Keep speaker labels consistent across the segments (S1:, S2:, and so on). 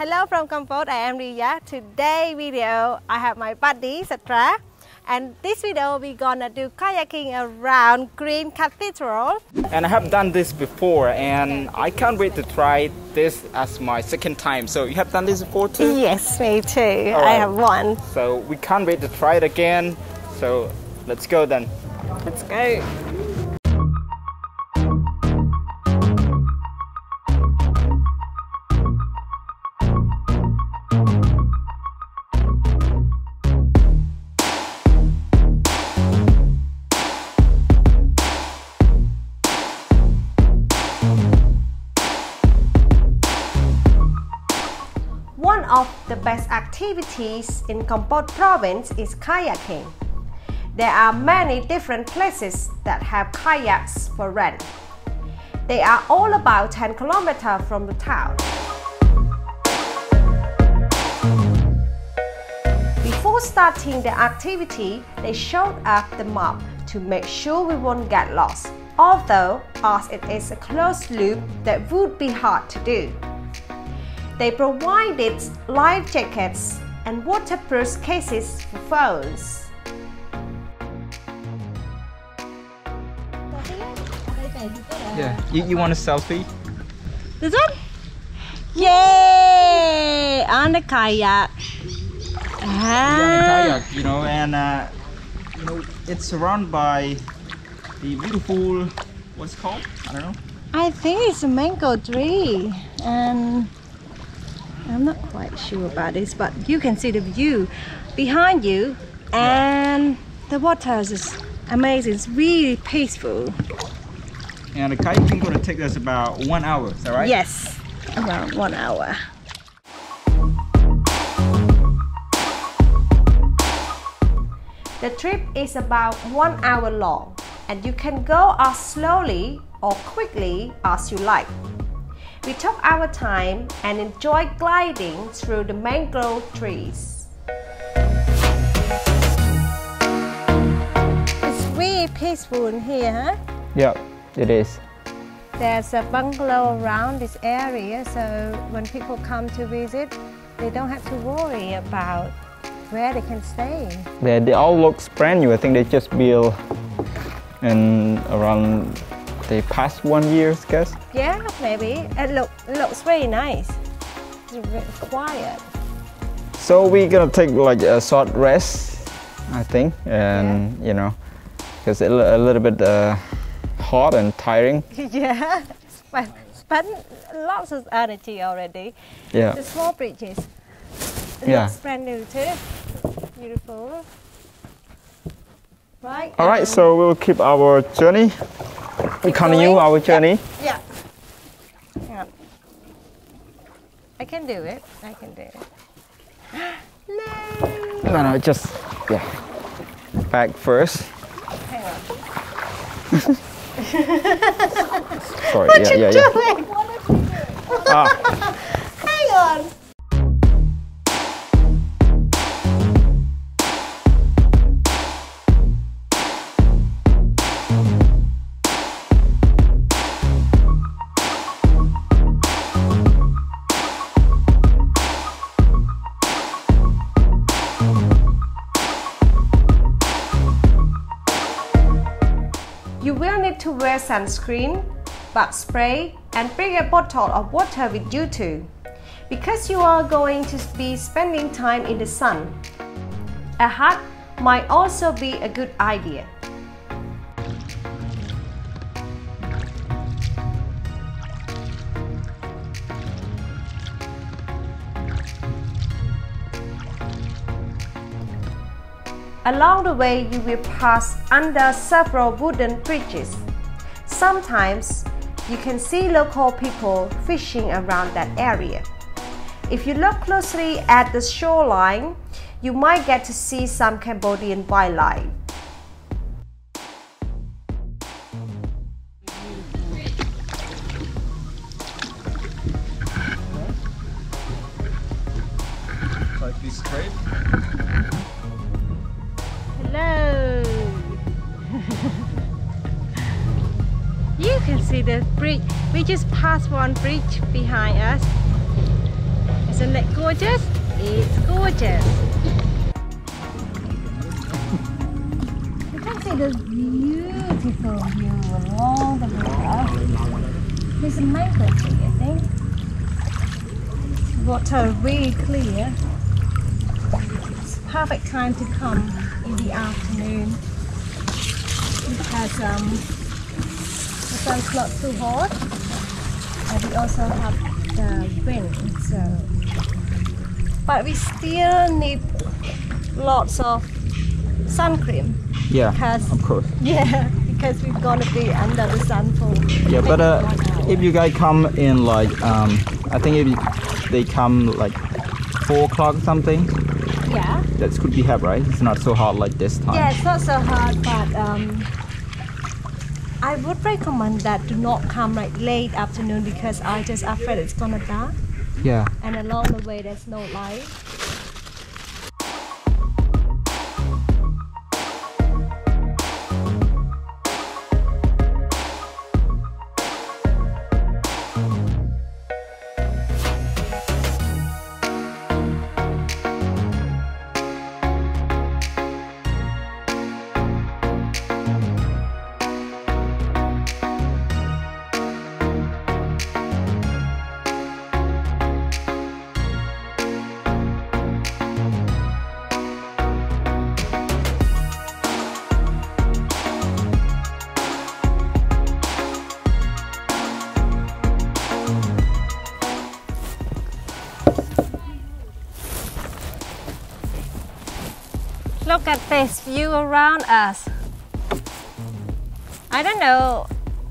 S1: Hello from Kampot, I am Ria. Today video I have my buddy Satra, and this video we're gonna do kayaking around Green Cathedral.
S2: And I have done this before and I can't wait to try this as my second time. So you have done this before too?
S1: Yes, me too.
S2: Right.
S1: I have one.
S2: So we can't wait to try it again. So let's go then.
S1: Let's go. One of the best activities in Kampot province is kayaking. There are many different places that have kayaks for rent. They are all about 10 kilometers from the town. Before starting the activity, they showed us the map to make sure we won't get lost, although as it is a closed loop that would be hard to do. They provided life jackets and waterproof cases for phones.
S2: Yeah, you want a selfie?
S1: This one? Yay! On the kayak.
S2: On a kayak, and it's surrounded by the beautiful, what's it called? I don't know.
S1: I think it's a mango tree, and I'm not quite sure about this, but you can see the view behind you, and the water is amazing. It's really peaceful.
S2: And the kayaking going to take us about 1 hour, is that right?
S1: Yes, around 1 hour. The trip is about 1 hour long, and you can go as slowly or quickly as you like. We took our time and enjoyed gliding through the mangrove trees. It's really peaceful in here, huh?
S2: Yeah, it is.
S1: There's a bungalow around this area, so when people come to visit, they don't have to worry about where they can stay.
S2: They all look brand new. I think they just built in around, they passed 1 year, I guess.
S1: Yeah, maybe. It looks very nice. It's very quiet.
S2: So we're gonna take like a short rest, I think, and because it's a little bit hot and tiring.
S1: Yeah, spent lots of energy already.
S2: Yeah.
S1: The small bridges. It looks brand new too. Beautiful. Right.
S2: All right, so we'll keep our journey. We continue our journey.
S1: Yeah. Hang on. I can do it. I can do it. No.
S2: No, just back first.
S1: Hang on.
S2: Sorry.
S1: What you doing? Hang on. You will need to wear sunscreen, bug spray, and bring a bottle of water with you too, because you are going to be spending time in the sun. A hat might also be a good idea. Along the way, you will pass under several wooden bridges. Sometimes, you can see local people fishing around that area. If you look closely at the shoreline, you might get to see some Cambodian wildlife.
S2: Like this straight.
S1: Hello! You can see the bridge. We just passed one bridge behind us. Isn't it gorgeous? It's gorgeous. You can see this beautiful view along the river. There's a mangrove tree, I think. Water really clear. It's perfect time to come in the afternoon because the sun's not too hot, and we also have the wind. So, but we still need lots of sun cream.
S2: Yeah,
S1: because,
S2: of course.
S1: Yeah, because we're gonna be under the sun for.
S2: Yeah, but if you guys come in like I think if they come like 4 o'clock something.
S1: Yeah.
S2: That could be hot, right? It's not so hot like this time.
S1: Yeah, it's not so hot, but I would recommend that do not come like late afternoon because I just afraid it's gonna dark.
S2: Yeah.
S1: And along the way there's no light. Look at this view around us. I don't know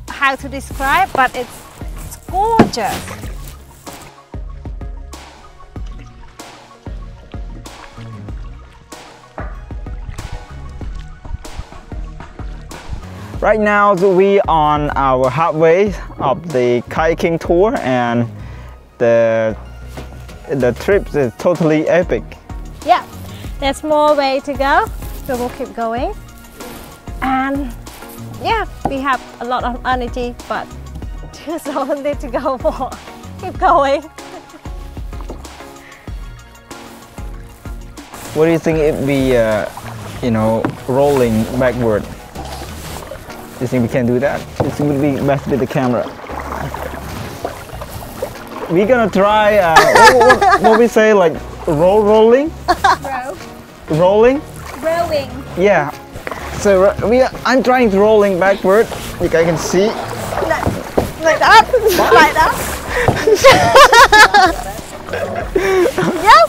S1: how to describe, but it's gorgeous.
S2: Right now we on our halfway of the kayaking tour, and the trip is totally epic.
S1: Yeah, there's more way to go, so we'll keep going. And yeah, we have a lot of energy, but just don't need to go more. Keep going.
S2: What do you think if we, rolling backward? Do you think we can do that? It would be best with the camera. We're gonna try, what we say, like rolling?
S1: Row.
S2: Rolling?
S1: Rowing.
S2: Yeah. So I'm trying to rolling backward. You guys can see.
S1: Like that? Like that? Yes?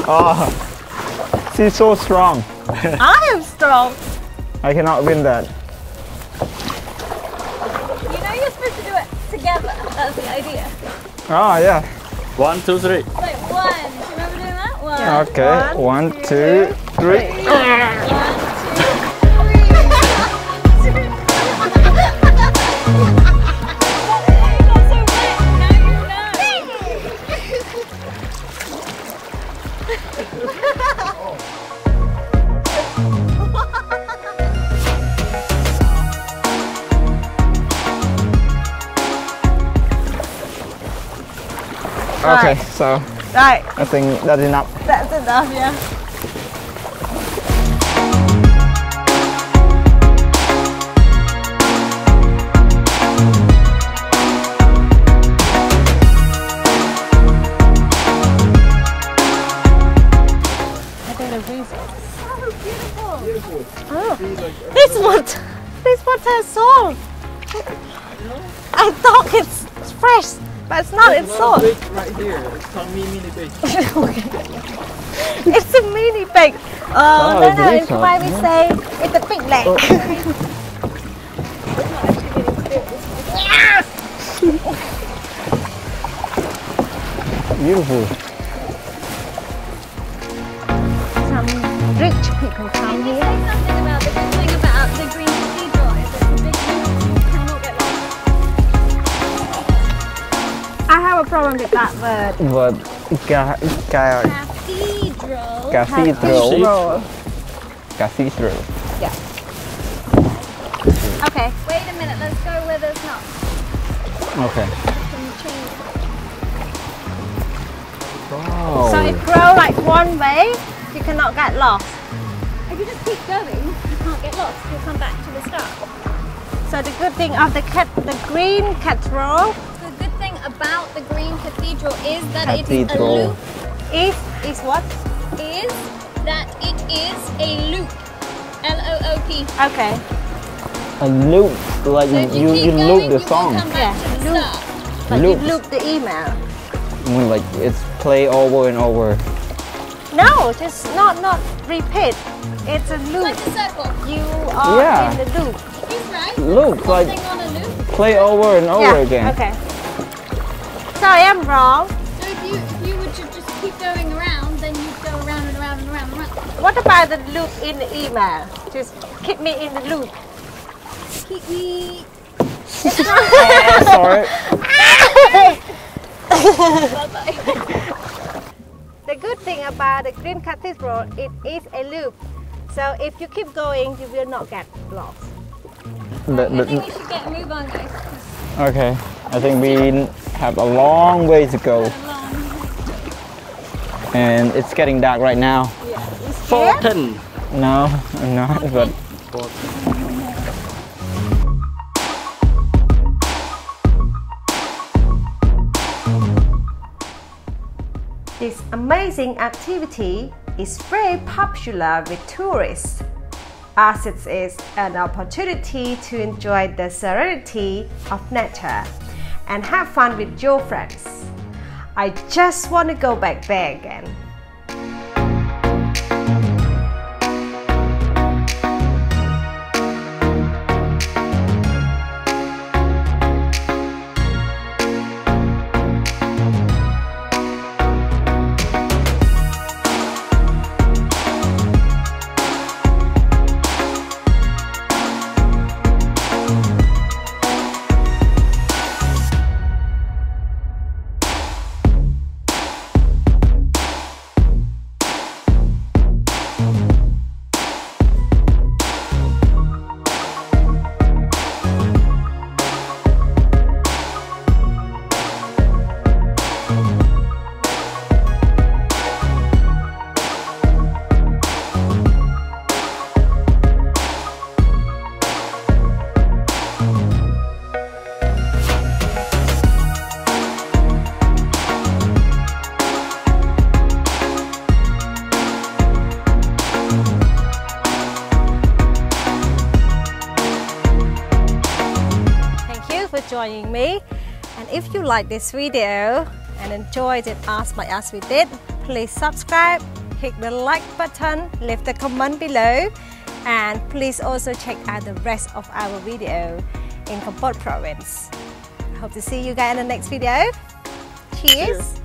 S2: Oh, she's so strong.
S1: I am strong.
S2: I cannot win that.
S1: You know you're supposed to do it together. That's the idea.
S2: Oh, yeah.
S3: 1, 2, 3.
S1: Like one. Do you remember doing that? One.
S2: Okay. 1, 2, 3. Okay, so
S1: Right.
S2: I think that's enough.
S1: That's enough, yeah. I think the breeze is so beautiful. Oh, this water is salt. I thought it's fresh. But it's not, it's salt.
S2: Right here, it's called mini beach.
S1: It's a mini big. Oh, no, it's why we say it's a big lake.
S2: Beautiful.
S1: Some rich people come here.
S4: Say something about the good thing about the Green Cathedra is it's a big room, you cannot get lost.
S1: I have a problem with that word.
S2: But
S4: Cathedral.
S2: cathedral. Cathedral.
S1: Yeah. Okay.
S4: Wait a minute, let's go where there's not.
S2: Okay.
S4: Some trees.
S2: Oh.
S1: So it grows like one way, you cannot get lost.
S4: If you just keep going, you can't get lost. You'll come back to the start.
S1: So the good thing of the green cathedral
S4: The good thing about the Green Cathedral is that it is a
S2: Cathedral.
S4: loop.
S1: is what?
S4: Is that it is a loop. L-O-O-P.
S1: Okay.
S2: A loop, like
S4: So if
S2: you
S4: keep
S2: loop
S4: going,
S2: the
S4: you
S2: song.
S4: will come back
S1: Yeah,
S4: to the
S1: loop.
S4: start.
S1: But
S2: Loop.
S1: you loop the email.
S2: When like it's play over and over.
S1: No, just not repeat. It's a loop.
S4: Like a circle.
S1: You are
S2: Yeah.
S1: in the loop.
S4: He's right.
S2: Loop, like
S4: Something on a loop.
S2: play over and over again.
S1: Okay. Sorry, I'm wrong.
S4: So if you were to just keep going around, then you'd go around and around and around and around.
S1: What about the loop in the email? Just keep me in the loop.
S4: Keep me.
S2: Sorry.
S4: Bye-bye.
S1: The good thing about the Green Cathedral, it is a loop. So if you keep going, you will not get lost.
S2: The-
S4: I
S2: the-
S4: think we should get a move on, guys. 'Cause
S2: okay, I think we have a long way to go,
S4: it's long.
S2: and it's getting dark right now.
S1: You scared?
S2: No, I'm not, but
S1: This amazing activity is very popular with tourists, as it is an opportunity to enjoy the serenity of nature and have fun with your friends. I just want to go back there again. Joining me, and if you like this video and enjoyed it as much as we did, please subscribe, hit the like button, leave the comment below, and please also check out the rest of our video in Kampot province. I hope to see you guys in the next video. Cheers.